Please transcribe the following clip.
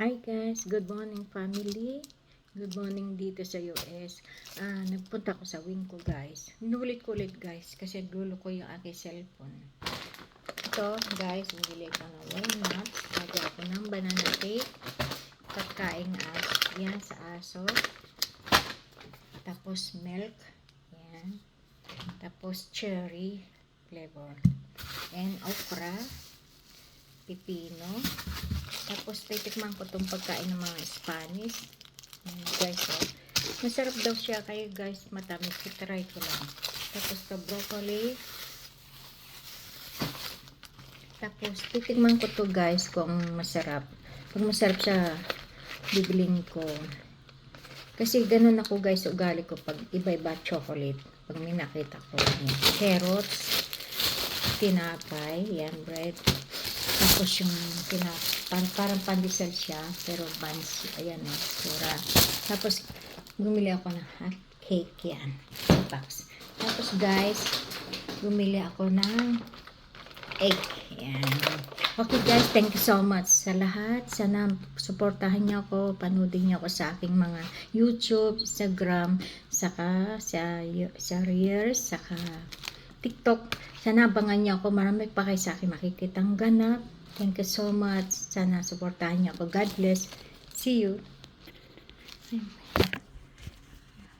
Hi guys, good morning family. Good morning dito sa US. Nagpunta ko sa wing ko guys. Inulit ko ulit guys kasi gulo ko yung aking cellphone. Ito guys, bumili ko ng walnuts. Lagyan ako ng banana cake. Pagkaing yan sa aso. Tapos milk. Yan. Tapos cherry flavor. And okra. Pipino. Tapos titikman ko itong pagkain ng mga Spanish. Guys, masarap daw siya. Kaya guys, matamis. Try ko lang. Tapos ito broccoli. Tapos titikman ko to guys kung masarap. Pag masarap siya, bibiling ko. Kasi ganun ako guys, ugali ko pag iba-iba chocolate. Pag may nakita ko. Yan. Carrots. Tinapay. Yan, bread. Tapos yung parang pandesal siya, pero buns, ayan o, sura. Tapos, bumili ako ng hot cake yan, box. Tapos guys, bumili ako ng egg, yan. Okay guys, thank you so much sa lahat. Sana supportahan niyo ako, panoodin niyo ako sa aking mga YouTube, Instagram, saka sa Reels, saka TikTok. Sana abangan niyo ako. Marami pa kayo sa akin makikitang ganap. Thank you so much. Sana supportahan niyo ako. God bless. See you.